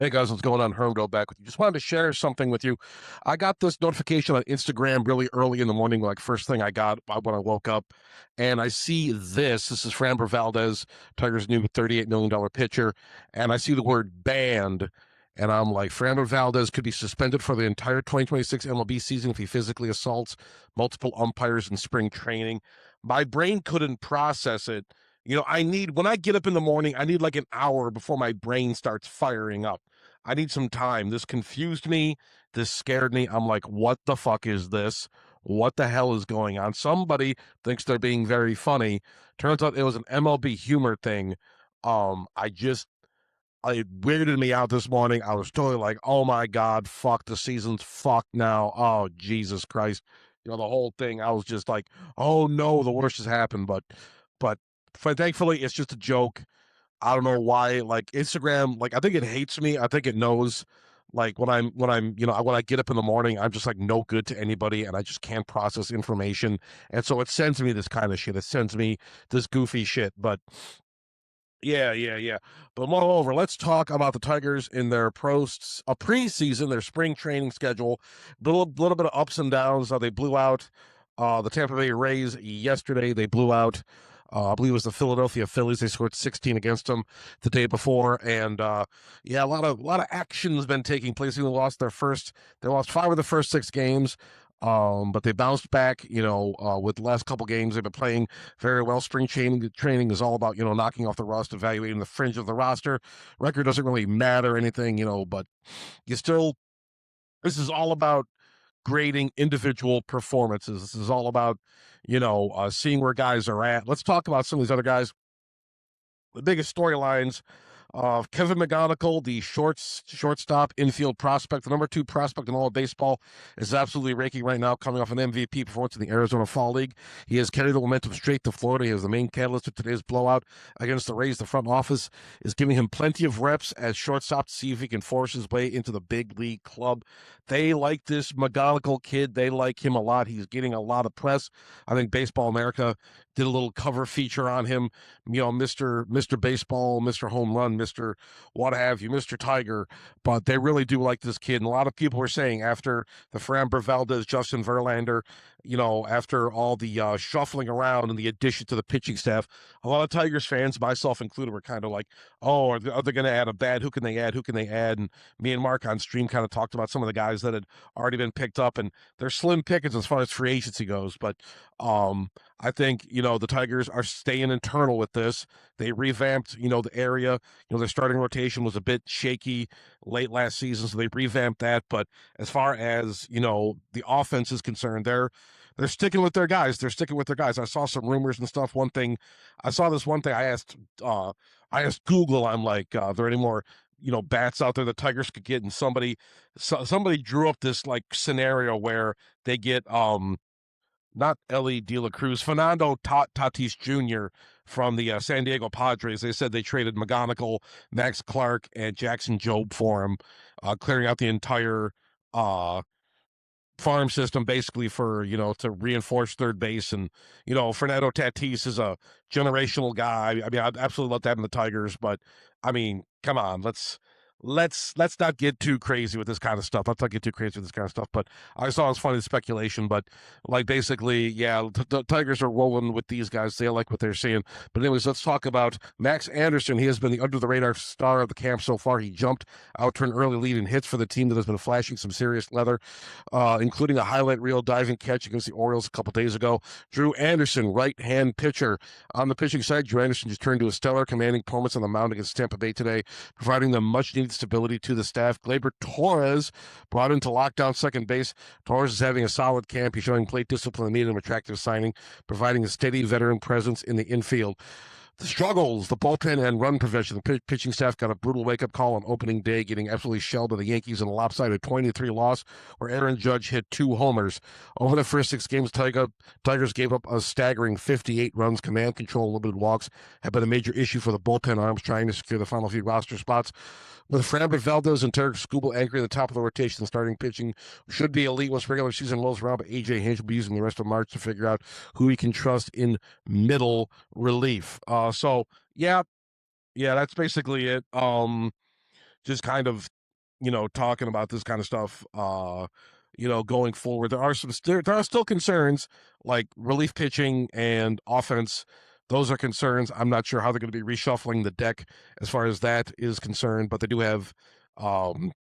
Hey guys, what's going on? Herm, go back with you. Just wanted to share something with you. I got this notification on Instagram really early in the morning, like first thing I got when I woke up, and I see this. This is Framber Valdez, Tigers' new $38 million pitcher, and I see the word banned, and I'm like, Framber Valdez could be suspended for the entire 2026 MLB season if he physically assaults multiple umpires in spring training. My brain couldn't process it. I need, when I get up in the morning, I need like an hour before my brain starts firing up. I need some time. This confused me. This scared me. I'm like, what the fuck is this? What the hell is going on? Somebody thinks they're being very funny. Turns out it was an MLB humor thing. I just it weirded me out this morning. I was totally like, oh my God, fuck, the season's fucked now. Oh, Jesus Christ. The whole thing. I was just like, oh no, the worst has happened. But thankfully it's just a joke. I don't know why. Like Instagram, like I think it hates me. I think it knows. Like when I get up in the morning, I'm just like no good to anybody, and I just can't process information, and so it sends me this kind of shit. It sends me this goofy shit. But yeah. But moreover, let's talk about the Tigers in their preseason, their spring training schedule. Little bit of ups and downs. They blew out the Tampa Bay Rays yesterday. They blew out, I believe it was the Philadelphia Phillies. They scored 16 against them the day before, and yeah, a lot of action has been taking place. They lost 5 of the first 6 games. But they bounced back, with the last couple games. They've been playing very well. Spring training is all about, knocking off the rust, evaluating the fringe of the roster. Record doesn't really matter or anything, but you still, this is all about grading individual performances. This is all about, seeing where guys are at. Let's talk about some of these other guys. The biggest storylines of Kevin McGonigal, the shortstop infield prospect, the number 2 prospect in all of baseball, is absolutely raking right now, coming off an MVP performance in the Arizona Fall League. He has carried the momentum straight to Florida. He is the main catalyst of today's blowout against the Rays. The front office is giving him plenty of reps as shortstop to see if he can force his way into the big league club. They like this McGonigal kid. They like him a lot. He's getting a lot of press. I think Baseball America did a little cover feature on him. Mr. Baseball, Mr. Home Run, Mr. What have you, Mr. Tiger. But they really do like this kid. And a lot of people were saying after the Framber Valdez, Justin Verlander, after all the shuffling around and the addition to the pitching staff, a lot of Tigers fans, myself included, were kind of like, oh, are they going to add a bat? Who can they add? Who can they add? And me and Mark on stream kind of talked about some of the guys that had already been picked up, and they're slim pickings as far as free agency goes. But I think, the Tigers are staying internal with this. They revamped, the area. Their starting rotation was a bit shaky late last season, so they revamped that. But as far as, the offense is concerned, they're sticking with their guys. They're sticking with their guys. I saw some rumors and stuff. I saw this one thing. I asked Google, I'm like, are there any more, bats out there the Tigers could get? And somebody drew up this like scenario where they get, not Ellie De La Cruz, Fernando Tatis Jr. from the San Diego Padres. They said they traded McGonigal, Max Clark, and Jackson Jobe for him, clearing out the entire farm system basically for, to reinforce third base. And, Fernando Tatis is a generational guy. I mean, I'd absolutely love to have him in the Tigers, but I mean, come on, let's not get too crazy with this kind of stuff. Let's not get too crazy with this kind of stuff. But I saw it's funny speculation, but like basically, yeah, the Tigers are rolling with these guys. They like what they're seeing. But anyways, let's talk about Max Anderson. He has been the under the radar star of the camp so far. He jumped out to an early lead in hits for the team that has been flashing some serious leather, including a highlight reel diving catch against the Orioles a couple days ago. Drew Anderson, right-hand pitcher. On the pitching side, Drew Anderson just turned to a stellar commanding performance on the mound against Tampa Bay today, providing them much needed stability to the staff. Gleyber Torres brought into lockdown second base. Torres is having a solid camp. He's showing plate discipline and made an attractive signing, providing a steady veteran presence in the infield. The struggles, the bullpen and run prevention. The pitching staff got a brutal wake-up call on opening day, getting absolutely shelled by the Yankees in a lopsided 20-3 loss where Aaron Judge hit 2 homers. Over the first 6 games, Tigers gave up a staggering 58 runs. Command control, limited walks have been a major issue for the bullpen arms trying to secure the final few roster spots. With Framber Valdez and Tarik Skubal anchoring the top of the rotation, starting pitching should be elite once regular season rolls around, but A.J. Hinch will be using the rest of March to figure out who he can trust in middle relief. So, yeah, that's basically it. just kind of, talking about this kind of stuff. Going forward, there are still concerns like relief pitching and offense. Those are concerns. I'm not sure how they're going to be reshuffling the deck as far as that is concerned, but they do have, um,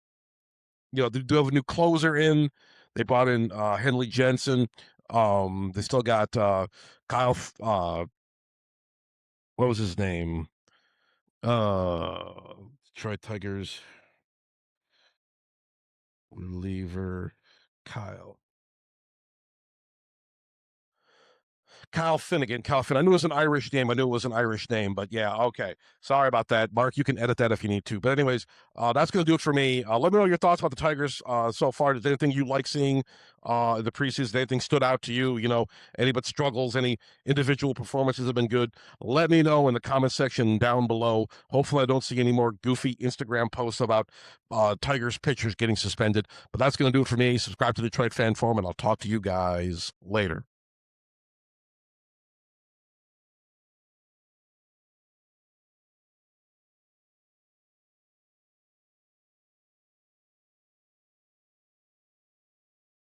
they do have a new closer in. They brought in Henley Jensen. They still got Kyle. What was his name? Uh, Detroit Tigers reliever Kyle. Kyle Finnegan. Kyle Finnegan. I knew it was an Irish name. I knew it was an Irish name, but yeah, okay. Sorry about that. Mark, you can edit that if you need to. But anyways, that's going to do it for me. Let me know your thoughts about the Tigers so far. Is there anything you like seeing in the preseason? Anything stood out to you? Any but struggles, any individual performances have been good? Let me know in the comment section down below. Hopefully I don't see any more goofy Instagram posts about Tigers pitchers getting suspended. But that's going to do it for me. Subscribe to the Detroit Fan Forum, and I'll talk to you guys later.